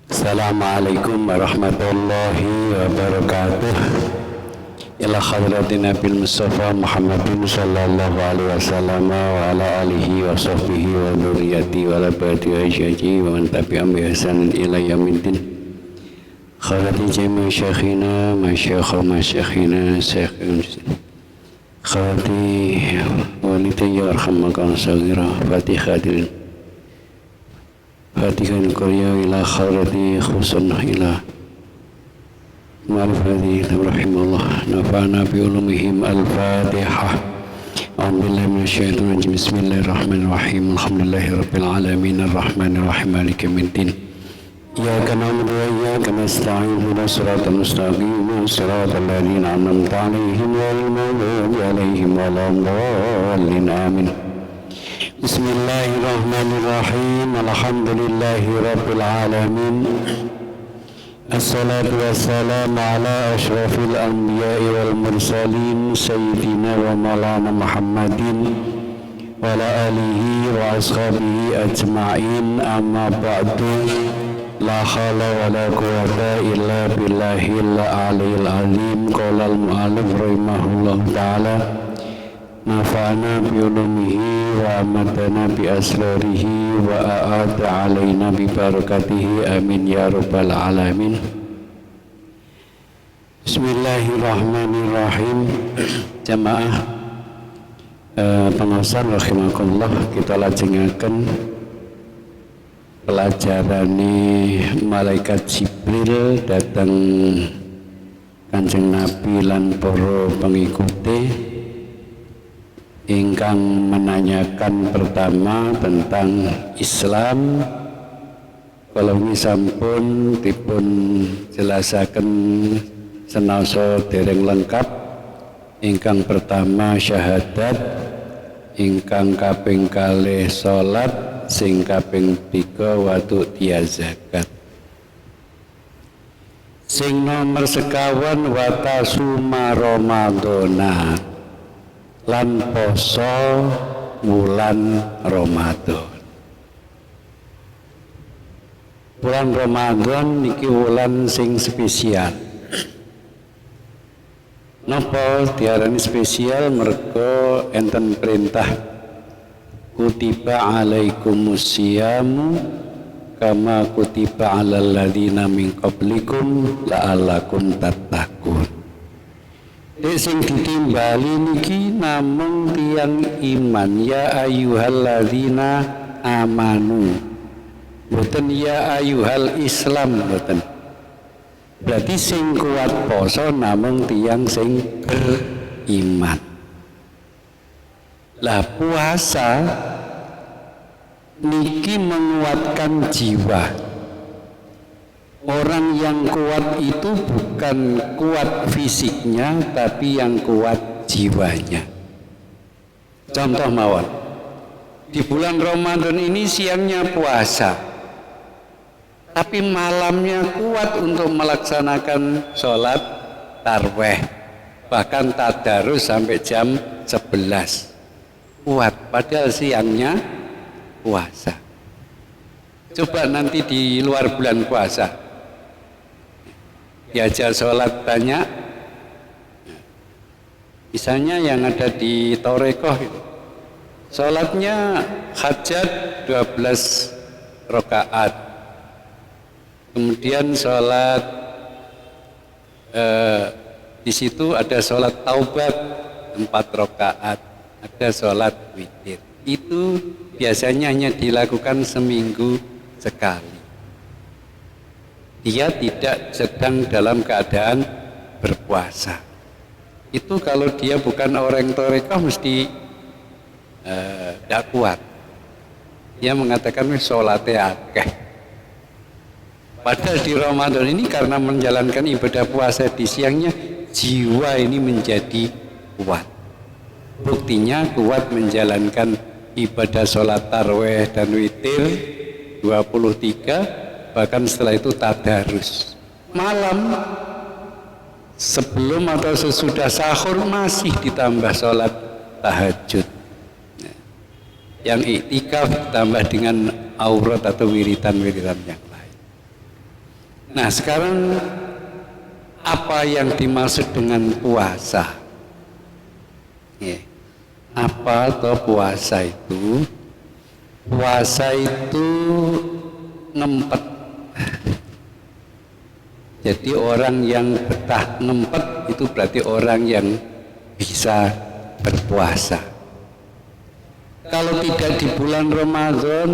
Assalamualaikum warahmatullahi wabarakatuh. Ila hadratin Nabil Mustafa Muhammadin sallallahu alaihi wasallam wa ala alihi wa sahbihi wa dzurriyyati wa labati wa syaji wa man tabi'ahum bi ihsan ila yaumiddin. Khairati jami' syekhina masyayikhina syekhina khairati walidayya arhamakallahu saghira Fatihatin Fatihan Korea ila khairati khusun ila ma'rifati rahimallah nafa'ana bi ulumihim al-fatihah. A'udzubillahi minasyaitonir rajim. Bismillahirrahmanirrahim. Alhamdulillahi rabbil alamin arrahmanir rahim maliki yaumiddin. Iyyaka na'budu wa iyyaka nasta'in ihdinas siratal mustaqim siratal ladzina an'amta 'alaihim ghairil maghdubi 'alaihim waladdallin. Amin. Bismillahirrahmanirrahim. Alhamdulillahi rabbil alamin. Assalatu wassalamu ala asyrafil anbiya'i wal mursalin sayyidina wa maulana Muhammadin wa ala alihi wa ashabihi ajma'in. Amma ba'du. La haula wa la quwwata illa billahil aliyyil azim. Qala al-mu'allif rahimahullah ta'ala nafa'ana bi ulumihi wa amatana bi asrarihi wa a'ada alaina bi barakatihi amin ya rabbal alamin. Bismillahirrahmanirrahim. Jamaah pengawasan rahimakumullah, kita lajengaken pelajarane malaikat Jibril datang Kanjeng Nabi lan para pengikuti ingkang menanyakan pertama tentang Islam. Kalau ini sampun dipun jelasaken senaosa dereng lengkap. Ingkang pertama syahadat, ingkang kaping kalih salat, sing kaping 3 watu dia zakat. Sing nomor sekawan watasuma Ramadhana, lan poso bulan Ramadan. Bulan Ramadan niki bulan sing spesial. Napa diarani spesial? Mergo enten perintah kutiba alaikumusyamu kama kutiba alal ladzina min qablikum la'allakum tattaqun. Sing ditimbali niki namung tiyang iman, ya ayyuhalladzina amanu, boten ya ayyuhal Islam, boten. Berarti sing kuat poso namung tiyang sing beriman. Lah puasa niki menguatkan jiwa. Orang yang kuat itu bukan kuat fisiknya, tapi yang kuat jiwanya. Contoh mawon, di bulan Ramadan ini siangnya puasa, tapi malamnya kuat untuk melaksanakan sholat tarawih, bahkan tadarus sampai jam 11. Kuat, padahal siangnya puasa. Coba nanti di luar bulan puasa diajar sholat banyak, misalnya yang ada di Torekoh itu, sholatnya hajat 12 rakaat, kemudian sholat di situ ada sholat taubat 4 rakaat, ada sholat witir. Itu biasanya hanya dilakukan seminggu sekali. Dia tidak sedang dalam keadaan berpuasa. Itu kalau dia bukan orang Torekoh mesti tidak kuat. Dia mengatakan sholatnya akeh. Padahal di Ramadan ini karena menjalankan ibadah puasa di siangnya, jiwa ini menjadi kuat. Buktinya kuat menjalankan ibadah sholat tarawih dan witir 23, bahkan setelah itu tadarus. Malam sebelum atau sesudah sahur masih ditambah sholat tahajud. Yang iktikaf ditambah dengan aurat atau wiritan-wiritan yang lain. Nah sekarang apa yang dimaksud dengan puasa? Apa atau puasa itu? Puasa itu ngempet. Jadi orang yang betah ngempet itu berarti orang yang bisa berpuasa. Kalau tidak di bulan Ramadan,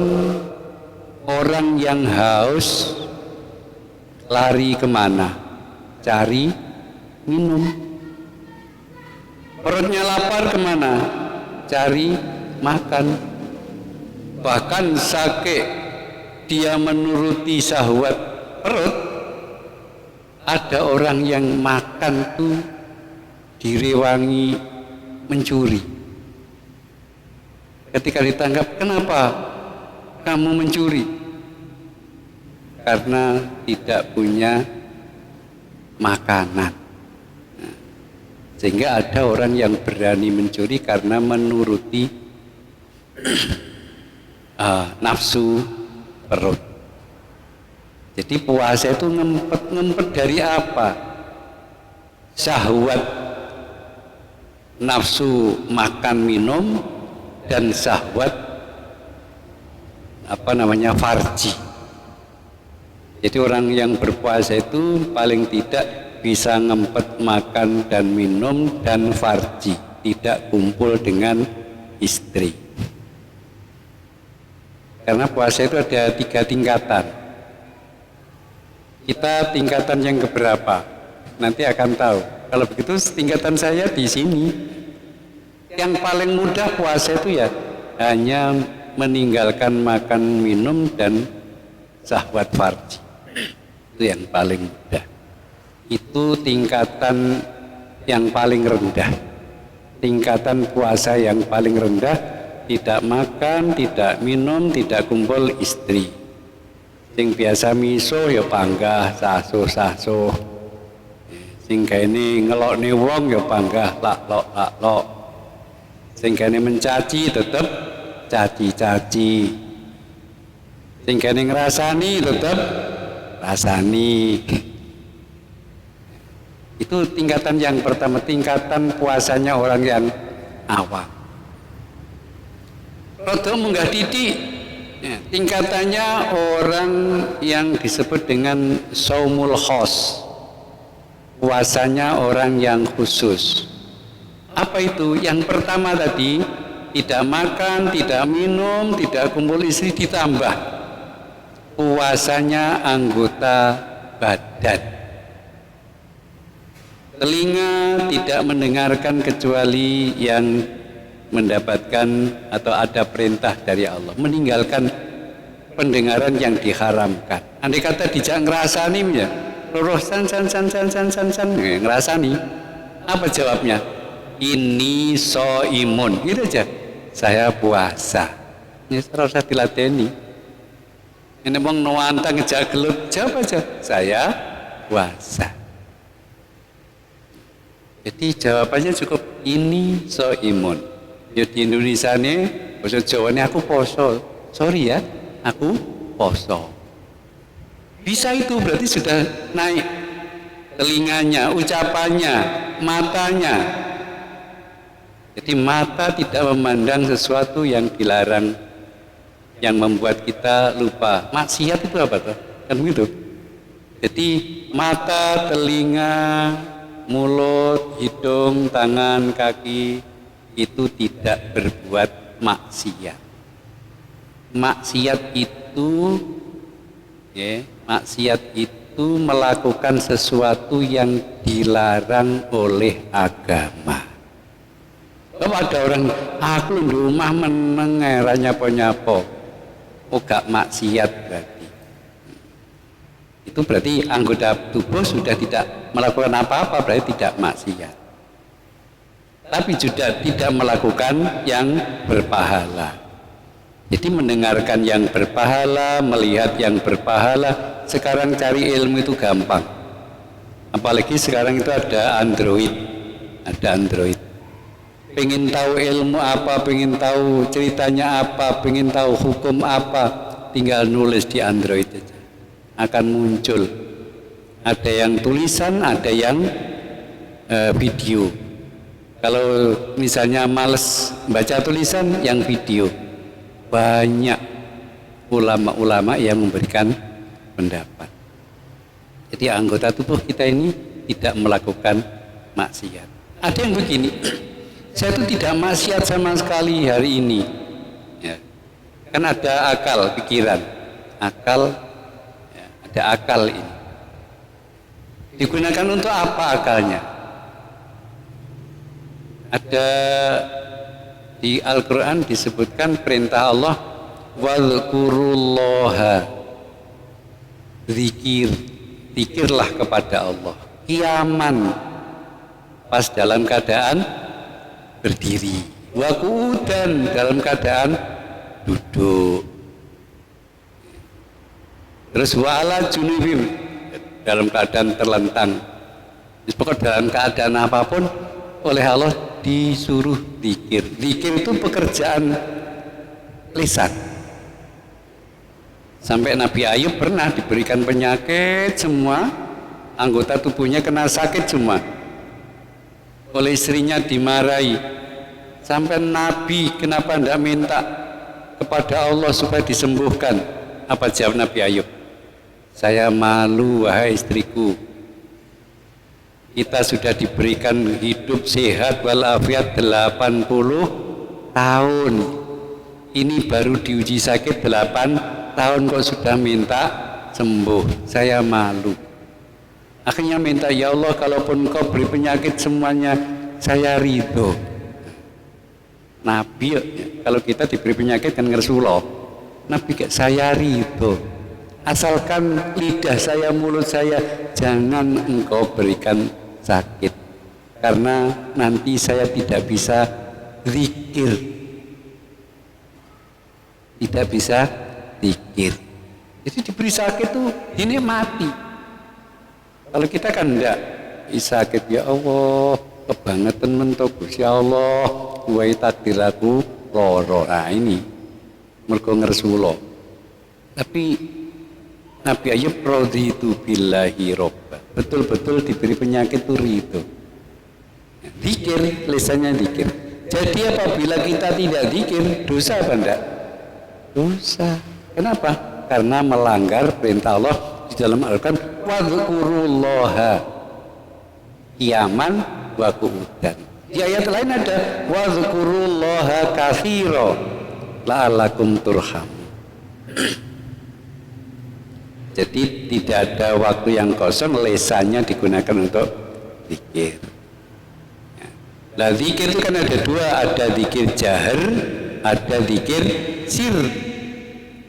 orang yang haus lari kemana? Cari minum. Perutnya lapar kemana? Cari makan. Bahkan sakit dia menuruti syahwat perut, ada orang yang makan tuh direwangi mencuri. Ketika ditangkap, kenapa kamu mencuri? Karena tidak punya makanan. Sehingga ada orang yang berani mencuri karena menuruti nafsu perut. Jadi puasa itu ngempet dari apa? Syahwat nafsu makan minum dan syahwat farji. Jadi orang yang berpuasa itu paling tidak bisa ngempet makan dan minum dan farji, tidak kumpul dengan istri. Karena puasa itu ada 3 tingkatan. Kita tingkatan yang keberapa? Nanti akan tahu. Kalau begitu tingkatan saya di sini. Yang paling mudah puasa itu ya hanya meninggalkan makan minum dan syahwat farji. Itu yang paling mudah. Itu tingkatan yang paling rendah. Tingkatan puasa yang paling rendah, tidak makan, tidak minum, tidak kumpul istri. Sing biasa miso ya panggah, sasuh. Sing kene ngelokne wong ya panggah, laklok. Sing kene mencaci tetep caci. Sing kene ngrasani tetep rasani. Itu tingkatan yang pertama, tingkatan puasanya orang yang awam. Rodo munggah titik, ya, tingkatannya orang yang disebut dengan saumul khos, puasanya orang yang khusus. Apa itu? Yang pertama tadi, tidak makan, tidak minum, tidak kumpul istri, ditambah puasanya anggota badan. Telinga tidak mendengarkan kecuali yang mendapatkan atau ada perintah dari Allah, meninggalkan pendengaran yang diharamkan. Andai kata dijak ngerasani ya, loroh san ngerasani. Apa jawabnya? Ini soimun, gitu aja. Saya puasa. Ya harus dilateni. Ini mau nuantang ngejak gelut, jawab aja. Saya puasa. Jadi jawabannya cukup ini soimun. Ya di Indonesia nih, bahasa Jawa nih aku poso. Sorry ya, aku poso. Bisa itu berarti sudah naik telinganya, ucapannya, matanya. Jadi mata tidak memandang sesuatu yang dilarang, yang membuat kita lupa. Maksiat itu apa tuh? Kan begitu. Jadi mata, telinga, mulut, hidung, tangan, kaki itu tidak berbuat maksiat. Maksiat itu melakukan sesuatu yang dilarang oleh agama. Kalau ada orang, aku di rumah meneng nyapo-nyapo, gak maksiat berarti. Itu berarti anggota tubuh sudah tidak melakukan apa-apa, berarti tidak maksiat. Tapi juga tidak melakukan yang berpahala. Jadi mendengarkan yang berpahala, melihat yang berpahala, sekarang cari ilmu itu gampang. Apalagi sekarang itu ada Android. Pengen tahu ilmu apa, pengen tahu ceritanya apa, pengen tahu hukum apa, tinggal nulis di Android aja. Akan muncul Ada yang tulisan, ada yang video. Kalau misalnya males baca tulisan, yang video. Banyak ulama-ulama yang memberikan pendapat. Jadi anggota tubuh kita ini tidak melakukan maksiat. Ada yang begini, saya itu tidak maksiat sama sekali hari ini. Ya. Kan ada akal, pikiran. Akal, ya, ada akal ini. Digunakan untuk apa akalnya? Ada di Al-Quran disebutkan perintah Allah, wadhkurullaha, zikirlah kepada Allah, qiyaman, pas dalam keadaan berdiri, wa qu'udan, dalam keadaan duduk, terus wa ala junubim, dalam keadaan terlentang. Pokoknya dalam keadaan apapun oleh Allah disuruh zikir. Zikir itu pekerjaan lisan. Sampai Nabi Ayub pernah diberikan penyakit semua, anggota tubuhnya kena sakit semua. Oleh istrinya dimarahi. Sampai Nabi, kenapa tidak minta kepada Allah supaya disembuhkan? Apa jawab Nabi Ayub? Saya malu, wahai istriku. Kita sudah diberikan hidup sehat walafiat 80 tahun. Ini baru diuji sakit 8 tahun kok sudah minta sembuh. Saya malu. Akhirnya minta, ya Allah, kalaupun kau beri penyakit semuanya, saya ridho. Nabi, kalau kita diberi penyakit kan ngersuloh. Nabi kayak saya ridho. Asalkan lidah saya, mulut saya, jangan engkau berikan sakit, karena nanti saya tidak bisa zikir, tidak bisa zikir. Jadi diberi sakit tuh ini mati. Kalau kita kan enggak, sakit ya Allah, kebangetan mentok ya Allah, wae takdir aku loro. Nah ini mergo ngersulo. Tapi Nabi Ayub raditu billahi robba, betul-betul diberi penyakit itu ridho. Zikir, lisannya zikir. Jadi apabila kita tidak zikir, dosa apa enggak? Dosa. Kenapa? Karena melanggar perintah Allah di dalam Al-Quran, wadhkurullaha qiyaman wa qu'udan. Di ayat lain ada wadhkurullaha katsira la'allakum turhamun. Jadi tidak ada waktu yang kosong, lesannya digunakan untuk zikir. Nah zikir itu kan ada dua, ada zikir jahar, ada zikir sir.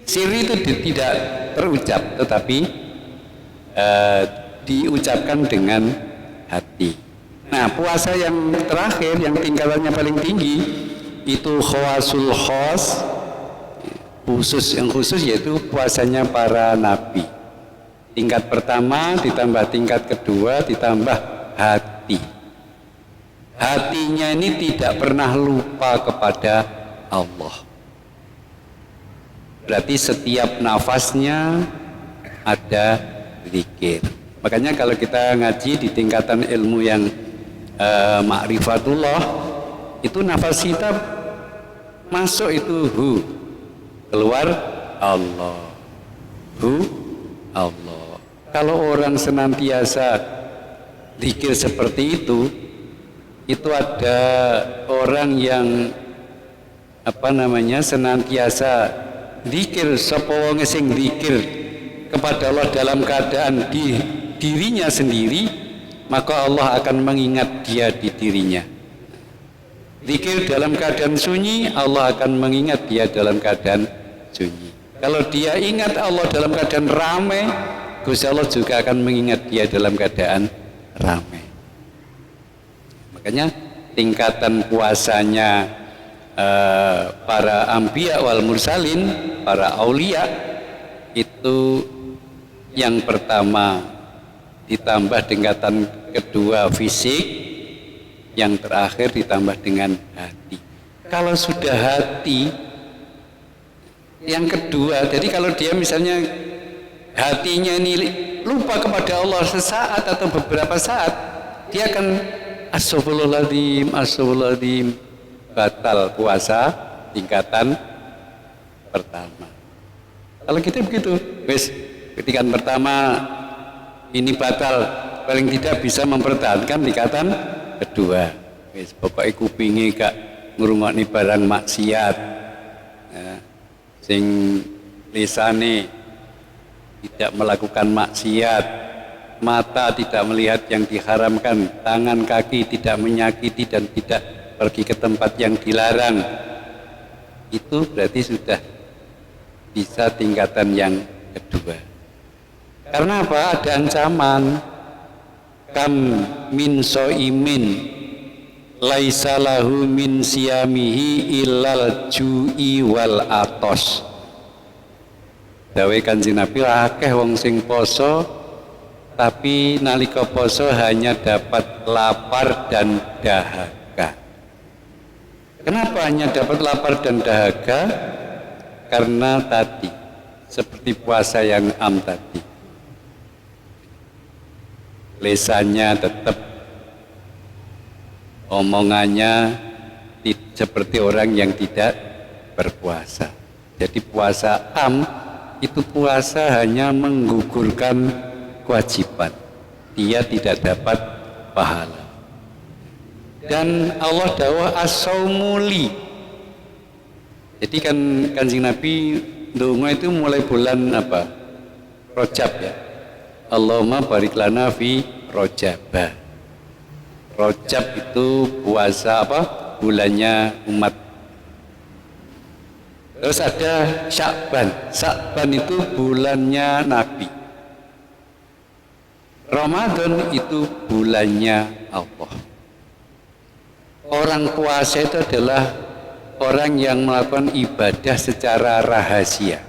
Sir itu tidak terucap, tetapi diucapkan dengan hati. Nah puasa yang terakhir, yang tingkatannya paling tinggi, itu khawasul khas, khusus, yang khusus yaitu puasanya para nabi. Tingkat pertama ditambah tingkat kedua ditambah hati. Hatinya ini tidak pernah lupa kepada Allah. Berarti setiap nafasnya ada zikir. Makanya kalau kita ngaji di tingkatan ilmu yang ma'rifatullah, itu nafas kita masuk itu hu, keluar Allah, hu, Allah. Kalau orang senantiasa zikir seperti itu ada orang yang senantiasa zikir, sapa wong sing zikir kepada Allah dalam keadaan di dirinya sendiri, maka Allah akan mengingat dia di dirinya. Zikir dalam keadaan sunyi, Allah akan mengingat dia dalam keadaan sunyi. Kalau dia ingat Allah dalam keadaan ramai, Gusti Allah juga akan mengingat dia dalam keadaan ramai. Makanya tingkatan puasanya para anbiya wal mursalin, para aulia, itu yang pertama ditambah tingkatan kedua fisik, yang terakhir ditambah dengan hati. Kalau sudah hati, yang kedua, jadi kalau dia misalnya hatinya ini lupa kepada Allah sesaat atau beberapa saat, dia akan astagfirullahaladzim, batal puasa tingkatan pertama. Kalau kita begitu, wes tingkatan pertama ini batal, paling tidak bisa mempertahankan tingkatan kedua. Wes pokoknya kupingi gak ngrungokne barang maksiat, ya, sing lisane tidak melakukan maksiat, mata tidak melihat yang diharamkan, tangan kaki tidak menyakiti dan tidak pergi ke tempat yang dilarang. Itu berarti sudah bisa tingkatan yang kedua. Karena apa? Ada ancaman. Kam min so'imin laisa lahu min siyamihi illal ju'i wal atos. Dawe Kanjeng Nabi, akeh wong sing poso tapi nalika poso hanya dapat lapar dan dahaga. Kenapa hanya dapat lapar dan dahaga? Karena tadi seperti puasa yang tadi, lesannya tetap, omongannya seperti orang yang tidak berpuasa. Jadi puasa itu puasa hanya menggugurkan kewajiban, dia tidak dapat pahala. Dan Allah dawuh as-saumuli. Jadi kan Kanjeng Nabi ndonga itu mulai bulan apa? Rajab ya. Allahumma barik lana fi Rajab. Rajab itu puasa apa? Bulannya umat. Terus ada Sya'ban. Sya'ban itu bulannya Nabi. Ramadan itu bulannya Allah. Orang puasa itu adalah orang yang melakukan ibadah secara rahasia.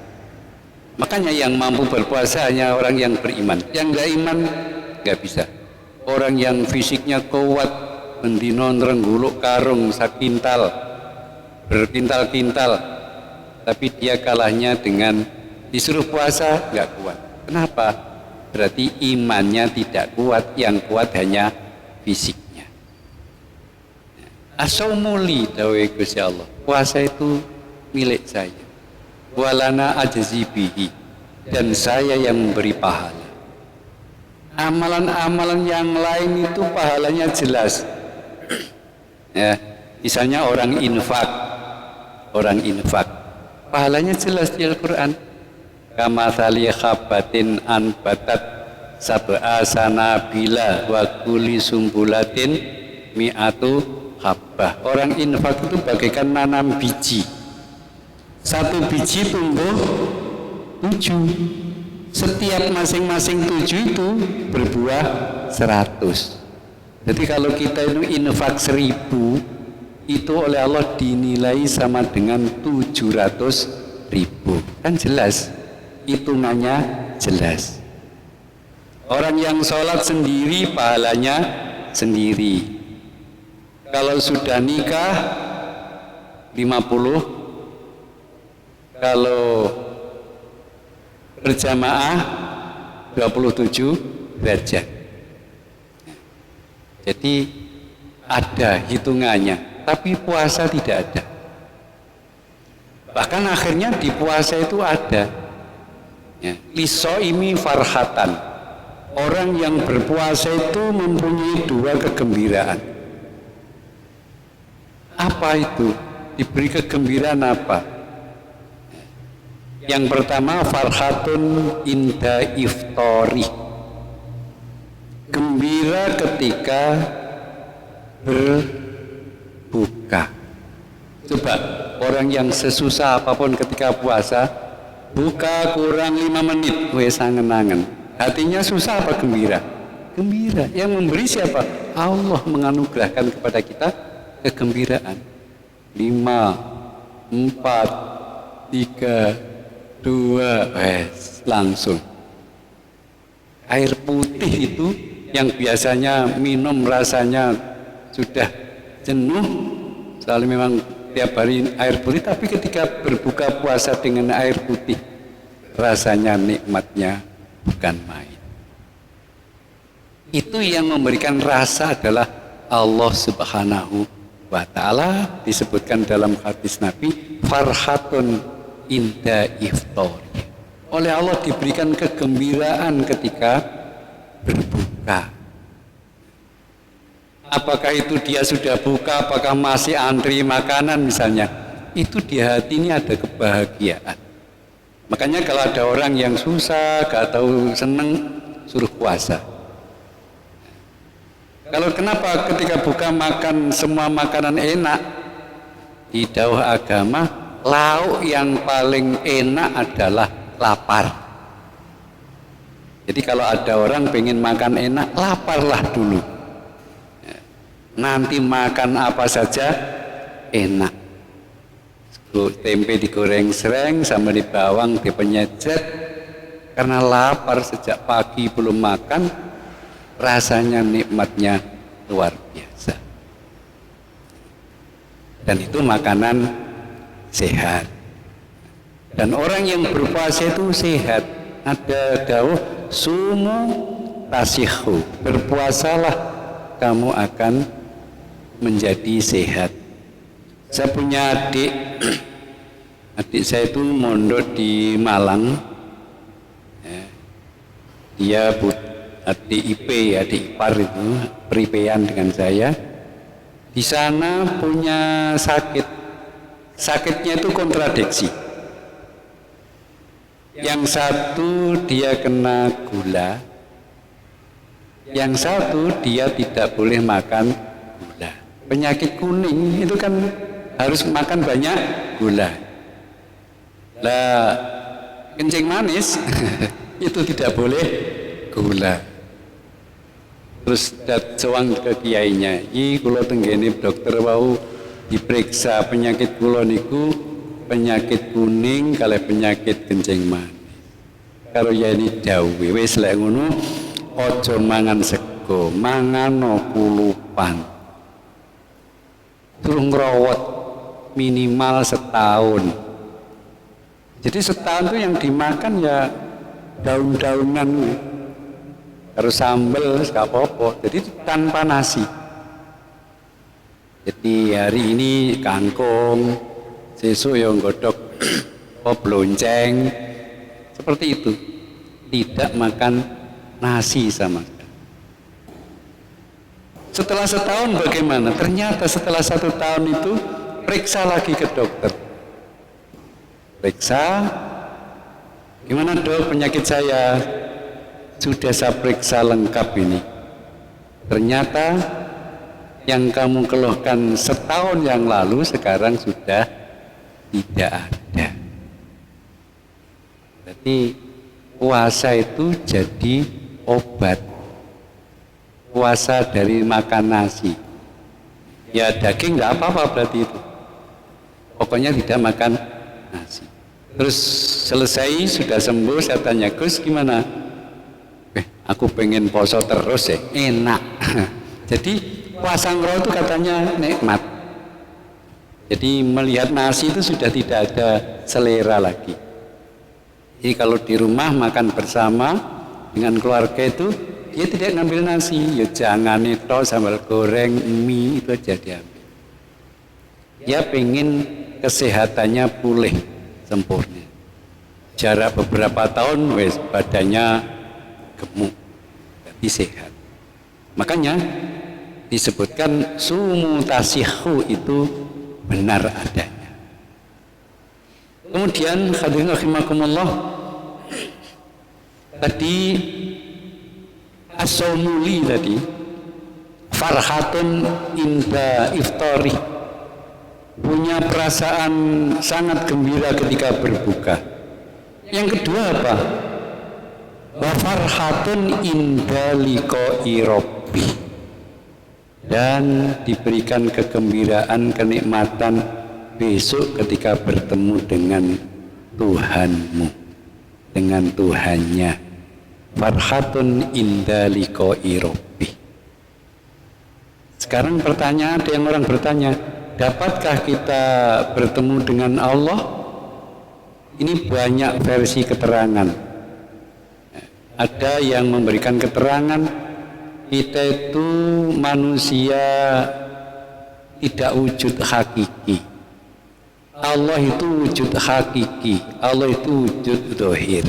Makanya yang mampu berpuasa hanya orang yang beriman. Yang enggak iman enggak bisa. Orang yang fisiknya kuat, mendino nrengguluk karung sakintal, berkintal-kintal, tapi dia kalahnya dengan disuruh puasa enggak kuat. Kenapa? Berarti imannya tidak kuat, yang kuat hanya fisiknya. As-saumuli dawe Gusti Allah. Puasa itu milik saya. Walana ajzi bihi, dan saya yang memberi pahala. Amalan-amalan yang lain itu pahalanya jelas. Ya, misalnya orang infak, pahalanya jelas di Al-Qur'an. Kama thali khabatin anbatat sab'a sanabila wa kulli sumbulatin mi'atu habbah. Orang infak itu bagaikan nanam biji. Satu biji tumbuh 7. Setiap masing-masing 7 itu berbuah 100. Jadi kalau kita itu infak 1000, itu oleh Allah dinilai sama dengan 700.000. Kan jelas, hitungannya jelas. Orang yang sholat sendiri pahalanya sendiri. Kalau sudah nikah 50, kalau berjamaah 27 derajat. Jadi ada hitungannya, tapi puasa tidak ada. Bahkan akhirnya di puasa itu ada ya, lisoimi farhatan. Orang yang berpuasa itu mempunyai 2 kegembiraan. Apa itu? Diberi kegembiraan apa? Yang pertama, farhatun inda iftori, gembira ketika berbuka. Coba orang yang sesusah apapun ketika puasa, buka kurang 5 menit, wes angen-angen. Hatinya susah apa gembira? Gembira. Yang memberi siapa? Allah menganugerahkan kepada kita kegembiraan. 5, 4, 3, 2, langsung. Air putih itu yang biasanya minum rasanya sudah jenuh, selalu memang tiap hari air putih, tapi ketika berbuka puasa dengan air putih, rasanya nikmatnya bukan main. Itu yang memberikan rasa adalah Allah Subhanahu wa ta'ala. Disebutkan dalam hadis Nabi, farhatun inda iftori. Oleh Allah diberikan kegembiraan ketika berbuka. Apakah itu dia sudah buka, apakah masih antri makanan misalnya, itu di hati ini ada kebahagiaan. Makanya kalau ada orang yang susah, gak tahu seneng, suruh puasa. Kalau kenapa ketika buka makan semua makanan enak? Di dawuh agama, lauk yang paling enak adalah lapar. Jadi kalau ada orang pengen makan enak, laparlah dulu. Nanti makan apa saja enak. Tempe digoreng sereng sama di bawang dipenyejet. Karena lapar sejak pagi belum makan, rasanya nikmatnya luar biasa. Dan itu makanan sehat. Dan orang yang berpuasa itu sehat. Ada dawuh sumu tasihu, berpuasalah kamu akan menjadi sehat. Saya punya adik saya itu mondok di Malang. Dia adik IP, adik ipar itu, peripean dengan saya. Di sana punya sakit. Sakitnya itu kontradiksi. Yang satu dia kena gula, yang satu dia tidak boleh makan gula. Penyakit kuning itu kan harus makan banyak gula. Lah kencing manis itu tidak boleh gula. Terus datang ke kiainya, "I kula tenggene dokter wau diperiksa penyakit kula niku penyakit kuning kali penyakit kencing manis." Karo yani dawuhe wis lek ngono aja mangan sego, mangano kulupan. Durung ngrawat minimal setahun. Jadi setahun itu yang dimakan ya daun-daunan harus sambel, gak apa-apa. Jadi tanpa nasi. Jadi hari ini kangkung, sesuk yang godok blonceng, seperti itu. Tidak makan nasi sama sekali. Setelah setahun bagaimana? Ternyata setelah 1 tahun itu periksa lagi ke dokter. Periksa, gimana dok penyakit saya? Sudah saya periksa lengkap ini. Ternyata yang kamu keluhkan setahun yang lalu sekarang sudah tidak ada. Berarti puasa itu jadi obat. Puasa dari makan nasi. Ya daging nggak apa-apa berarti itu. Pokoknya tidak makan nasi. Terus selesai sudah sembuh, saya tanya, Gus gimana? Aku pengen poso terus ya, enak. Jadi puasa ngroh itu katanya nikmat. Jadi melihat nasi itu sudah tidak ada selera lagi. Jadi kalau di rumah makan bersama dengan keluarga itu dia tidak ngambil nasi, ya jangan itu sambal goreng, mie itu aja diambil. Dia pengen kesehatannya pulih sempurna. Jarak beberapa tahun wes badannya gemuk, jadi sehat. Makanya disebutkan sumu tasihu itu benar adanya. Kemudian hadirin rahimakumullah, tadi as-saumuli tadi farhatun inda iftari, punya perasaan sangat gembira ketika berbuka. Yang kedua apa? Wa farhatun inda liqa'i rabbi, dan diberikan kegembiraan, kenikmatan besok ketika bertemu dengan Tuhanmu, dengan Tuhannya. Farhatun inda liqa'i rabbi. Sekarang pertanyaan, ada yang orang bertanya, dapatkah kita bertemu dengan Allah? Ini banyak versi keterangan. Ada yang memberikan keterangan kita itu manusia tidak wujud hakiki. Allah itu wujud hakiki, Allah itu wujud zahir.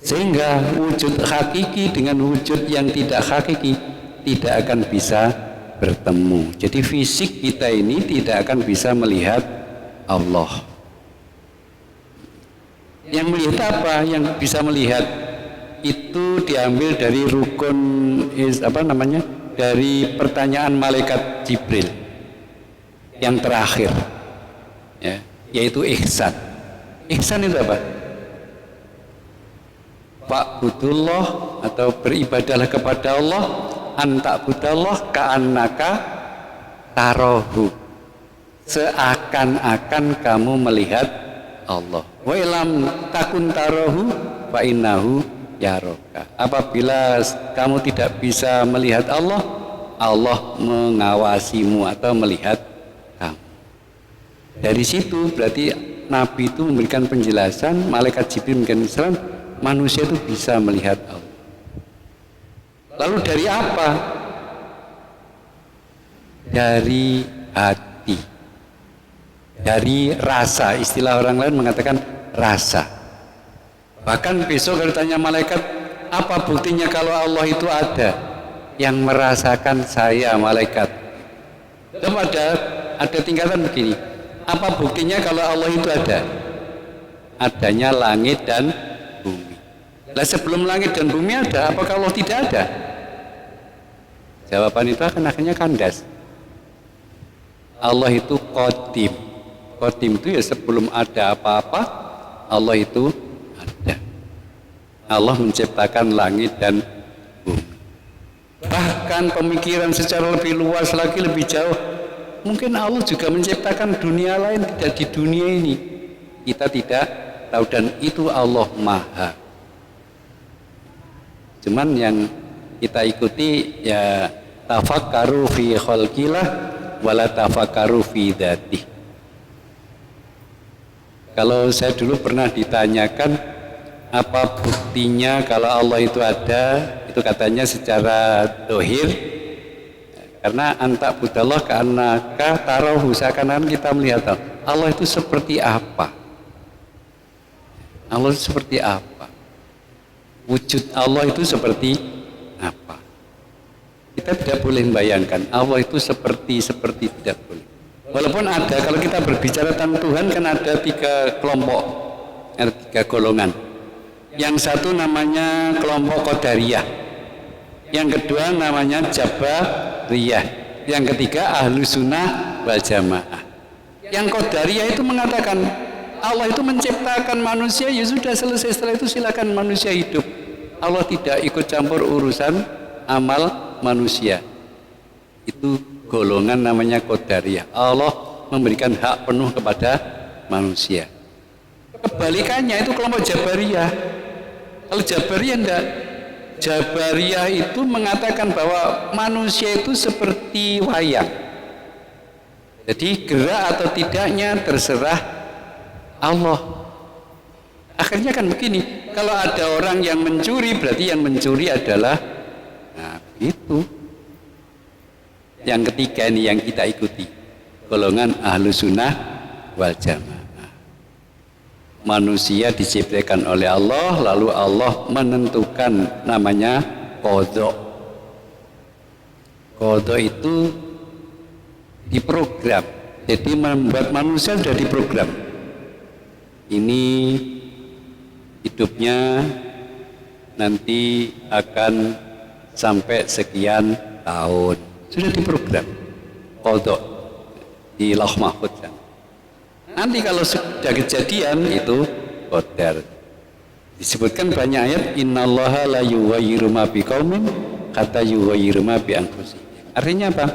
Sehingga wujud hakiki dengan wujud yang tidak hakiki tidak akan bisa bertemu. Jadi fisik kita ini tidak akan bisa melihat Allah. Yang melihat apa? Yang bisa melihat itu diambil dari rukun dari pertanyaan malaikat Jibril yang terakhir, ya, yaitu ihsan. Ihsan itu apa? Fa'budullah atau beribadahlah kepada Allah, anta'budallah ka'annaka tarahu, seakan-akan kamu melihat Allah. Wa ilam takun tarahu fa innahu yaraka. Apabila kamu tidak bisa melihat Allah, Allah mengawasimu atau melihat kamu. Dari situ berarti Nabi itu memberikan penjelasan, malaikat Jibril memberikan penjelasan, manusia itu bisa melihat Allah. Lalu dari apa? Dari hati, dari rasa. Istilah orang lain mengatakan rasa. Bahkan besok kalau tanya malaikat, apa buktinya kalau Allah itu ada? Yang merasakan saya malaikat. Dan ada tingkatan begini. Apa buktinya kalau Allah itu ada? Adanya langit dan bumi. Lah sebelum langit dan bumi ada, apakah Allah tidak ada? Jawaban itu akan akhirnya kandas. Allah itu qadim. Qadim itu ya sebelum ada apa-apa, Allah itu ada. Allah menciptakan langit dan bumi. Bahkan pemikiran secara lebih luas lagi, lebih jauh, mungkin Allah juga menciptakan dunia lain, tidak di dunia ini. Kita tidak tahu, dan itu Allah Maha. Cuman yang kita ikuti ya tafakkaru fi khalqillah wala tafakkaru fi dzatih. Kalau saya dulu pernah ditanyakan apa buktinya kalau Allah itu ada, itu katanya secara dohir, karena antak budallah ka'annaka tarahu, seakan-akan kita melihat Allah itu seperti apa. Allah itu seperti apa? Wujud Allah itu seperti apa? Kita tidak boleh membayangkan Allah itu seperti tidak boleh. Walaupun ada, kalau kita berbicara tentang Tuhan kan ada 3 kelompok, ada 3 golongan. Yang satu namanya kelompok Qadariyah, yang kedua namanya Jabariyah, yang ketiga Ahlus Sunnah wal Jamaah. Yang Qadariyah itu mengatakan Allah itu menciptakan manusia, ya sudah selesai, setelah itu silakan manusia hidup. Allah tidak ikut campur urusan amal manusia. Itu golongan namanya Qadariyah. Allah memberikan hak penuh kepada manusia. Kebalikannya itu kelompok Jabariyah. Kalau Jabariyah enggak. Jabariyah itu mengatakan bahwa manusia itu seperti wayang. Jadi gerak atau tidaknya terserah Allah. Akhirnya kan begini, kalau ada orang yang mencuri, berarti yang mencuri adalah, nah itu. Yang ketiga ini yang kita ikuti, golongan Ahlus Sunnah wal Jamaah. Manusia diciptakan oleh Allah, lalu Allah menentukan namanya qadha. Qadha itu diprogram, jadi membuat manusia sudah diprogram. Ini hidupnya nanti akan sampai sekian tahun, sudah diprogram qadha di Lauh Mahfuz. Nanti kalau sudah kejadian itu qadar. Disebutkan banyak ayat, innallaha la yughayyiru ma biqaumin hatta yughayyiru ma bi anfusihim. Artinya apa?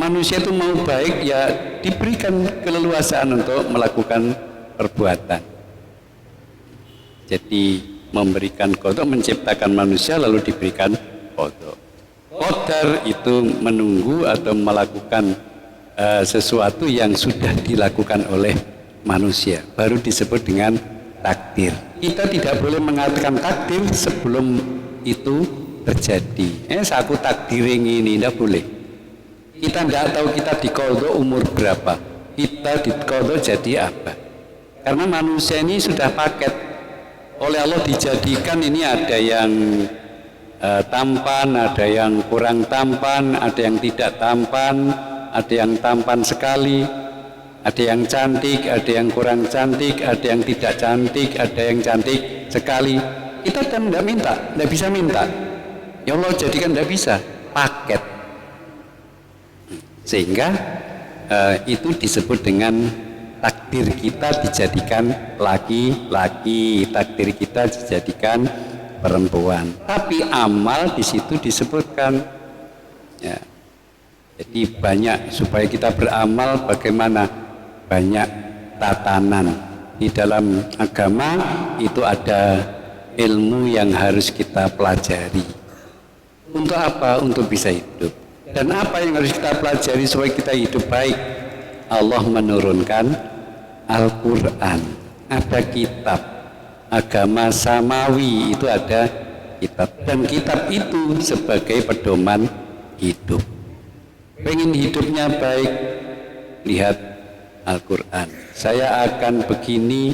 Manusia itu mau baik ya diberikan keleluasaan untuk melakukan perbuatan. Jadi memberikan qadha, menciptakan manusia lalu diberikan qadha. Qadar itu menunggu atau melakukan sesuatu yang sudah dilakukan oleh manusia, baru disebut dengan takdir. Kita tidak boleh mengatakan takdir sebelum itu terjadi. Saku takdiring ini tidak boleh. Kita tidak tahu kita diqadha umur berapa, kita diqadha jadi apa. Karena manusia ini sudah paket oleh Allah, dijadikan ini ada yang tampan, ada yang kurang tampan, ada yang tidak tampan, ada yang tampan sekali, ada yang cantik, ada yang kurang cantik, ada yang tidak cantik, ada yang cantik sekali. Kita kan tidak minta, tidak bisa minta. Ya Allah jadikan tidak bisa, paket. Sehingga itu disebut dengan takdir kita dijadikan laki-laki, takdir kita dijadikan perempuan. Tapi amal di situ disebutkan. Ya. Jadi banyak supaya kita beramal bagaimana? Banyak tatanan. Di dalam agama itu ada ilmu yang harus kita pelajari. Untuk apa? Untuk bisa hidup. Dan apa yang harus kita pelajari supaya kita hidup baik? Allah menurunkan Al-Quran. Ada kitab. Agama samawi itu ada kitab. Dan kitab itu sebagai pedoman hidup. Pengen hidupnya baik, lihat Al-Quran. Saya akan begini,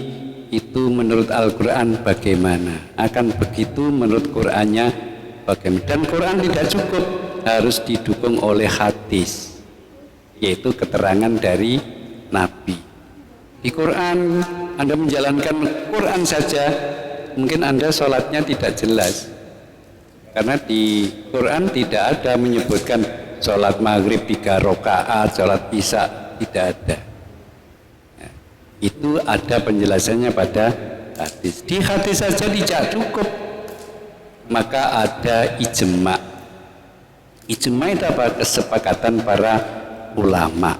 itu menurut Al-Quran bagaimana, akan begitu menurut Qurannya bagaimana. Dan Quran tidak cukup, harus didukung oleh hadis, yaitu keterangan dari Nabi. Di Quran Anda menjalankan Quran saja, mungkin Anda sholatnya tidak jelas, karena di Quran tidak ada menyebutkan sholat maghrib 3 rakaat, sholat isya, tidak ada. Itu ada penjelasannya pada hadis. Di hadis saja tidak cukup, maka ada ijma. Ijma itu apa? Kesepakatan para ulama.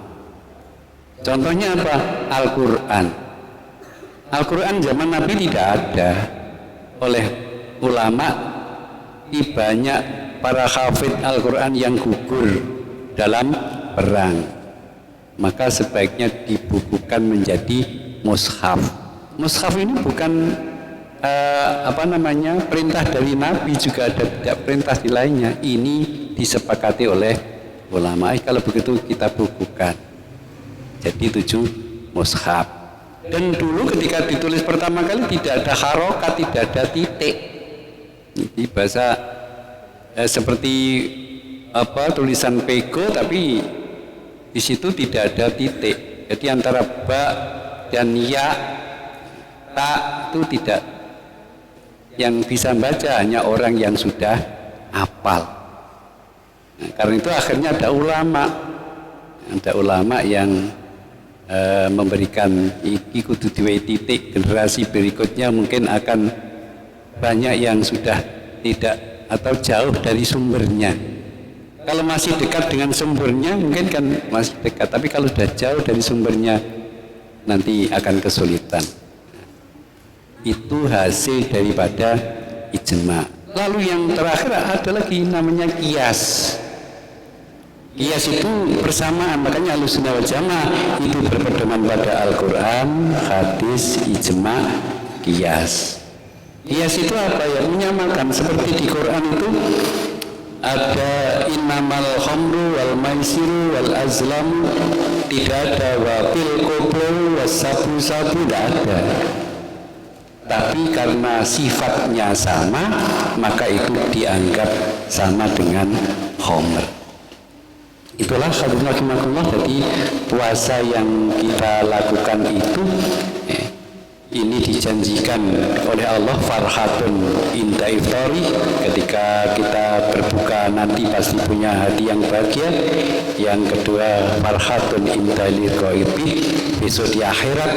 Contohnya apa? Al-Quran. Al-Quran zaman Nabi tidak ada. Oleh ulama, di banyak para hafid Al-Quran yang gugur dalam perang. Maka sebaiknya dibukukan menjadi mushaf. Mushaf ini bukan perintah dari Nabi, juga ada tidak perintah di lainnya. Ini disepakati oleh ulama. Kalau begitu kita bukukan. Jadi 7 mushaf. Dan dulu ketika ditulis pertama kali tidak ada harokat, tidak ada titik. Ini bahasa seperti tulisan pego, tapi di situ tidak ada titik. Jadi antara ba dan ya, ta itu tidak. Yang bisa baca hanya orang yang sudah hafal. Nah, karena itu akhirnya ada ulama yang memberikan iki kudu diwe titik. Generasi berikutnya mungkin akan banyak yang sudah tidak atau jauh dari sumbernya. Kalau masih dekat dengan sumbernya mungkin kan masih dekat, tapi kalau sudah jauh dari sumbernya nanti akan kesulitan. Itu hasil daripada ijma. Lalu yang terakhir ada lagi namanya qiyas. Qiyas itu persamaan, makanya Ahlussunnah wal Jamaah itu berpedoman pada Al-Quran, hadis, ijma, qiyas. Qiyas itu apa ya? Menyamakan. Seperti di Quran itu ada innamal khamru wal maisiru wal azlam, tidak ada wafil kubur wasabu-sabu, tidak ada. Tapi karena sifatnya sama, maka itu dianggap sama dengan khamr. Itulah hadirin. Jadi puasa yang kita lakukan itu ini dijanjikan oleh Allah farhatun inda iftari, ketika kita berbuka nanti pasti punya hati yang bahagia. Yang kedua farhatun inda liqaibi, besok di akhirat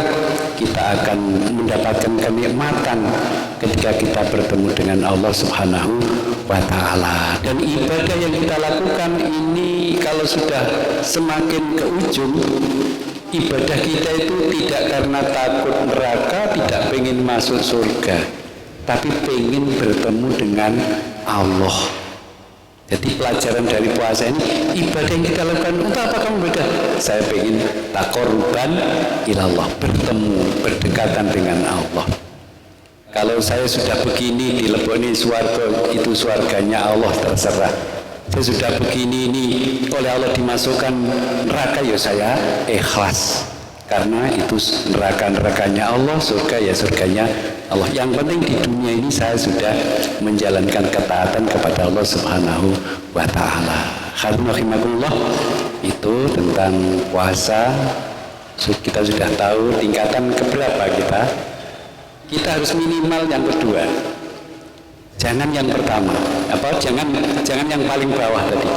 kita akan mendapatkan kenikmatan ketika kita bertemu dengan Allah Subhanahu wa ta'ala. Dan ibadah yang kita lakukan ini kalau sudah semakin ke ujung, ibadah kita itu tidak karena takut neraka, tidak pengen masuk surga, tapi pengen bertemu dengan Allah. Jadi pelajaran dari puasa ini, ibadah yang kita lakukan untuk apa kamu beda? Saya pengen taqarruban ilallah, bertemu, berdekatan dengan Allah. Kalau saya sudah begini dileboni swarga, itu swarganya Allah, terserah. Saya sudah begini ini oleh Allah dimasukkan neraka, ya saya ikhlas. Karena itu neraka-nerakanya Allah, surga ya surganya Allah. Yang penting di dunia ini saya sudah menjalankan ketaatan kepada Allah Subhanahu wa Ta'ala. Alhamdulillah, itu tentang puasa. Kita sudah tahu tingkatan keberapa kita. Kita harus minimal yang kedua. Jangan yang pertama. Jangan yang paling bawah tadi.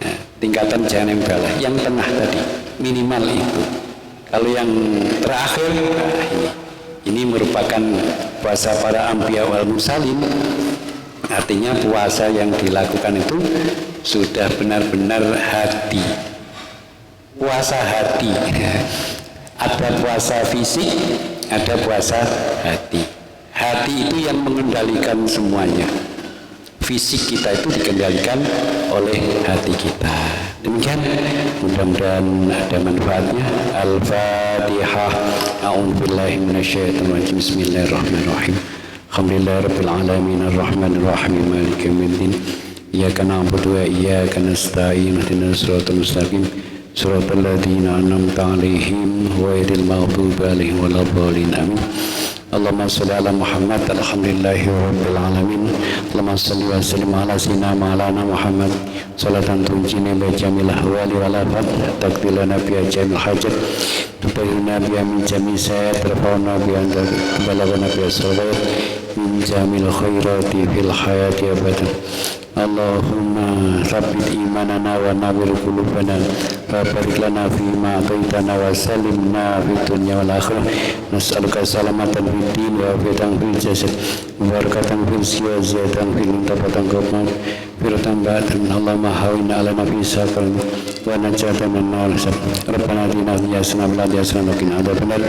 Nah, tingkatan jangan yang bawah, yang tengah tadi. Minimal itu. Kalau yang terakhir, nah ini merupakan puasa para anbiya wal mursalin. Artinya puasa yang dilakukan itu sudah benar-benar hati. Puasa hati. Ada puasa fisik, ada puasa hati. Hati itu yang mengendalikan semuanya. Fisik kita itu dikendalikan oleh hati kita. Demikian, mudah-mudahan ada manfaatnya. Al-Fatihah. A'udzubillahi minasyaitonirrajim. Bismillahirrahmanirrahim. Alhamdulillahirabbil alamin arrahmanir rahim maliki yaumiddin. Iyyaka na'budu wa iyyaka nasta'in. Ihdinas siratal mustaqim. Siratal ladzina an'amta 'alaihim ghairil maghdubi 'alaihim waladdallin. Amin. Allahumma shalli ala Muhammad. Alhamdulillahi rabbil alamin. Allahumma shalli wa sallim ala sayyidina maulana Muhammad. Salatan tunjina bi jamil ahwali wal afat, taqdilana bi jamil hajat, tubayyina bi min jamil sayat, tarfa'una bi anta balaghana bi salawat min jamil khairati fil hayati abadan. Allahumma rabbit imanana wa nawwir qulubana wa barik lana fi ma ataitana wa sallimna fid dunya wal akhirah. Nas'aluka salamatan fid din wa afiatan fil jasad wa barakatan fil siyazatan fil intafatan qabman firatan ba'dan. Allahumma hawina ala nafi sakal wa najatan min nar. Rabbana atina fid dunya hasanatan wa fil akhirati hasanatan wa qina adzabannar.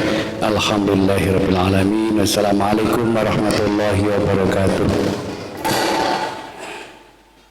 Alhamdulillahirabbil alamin. Wassalamualaikum warahmatullahi wabarakatuh.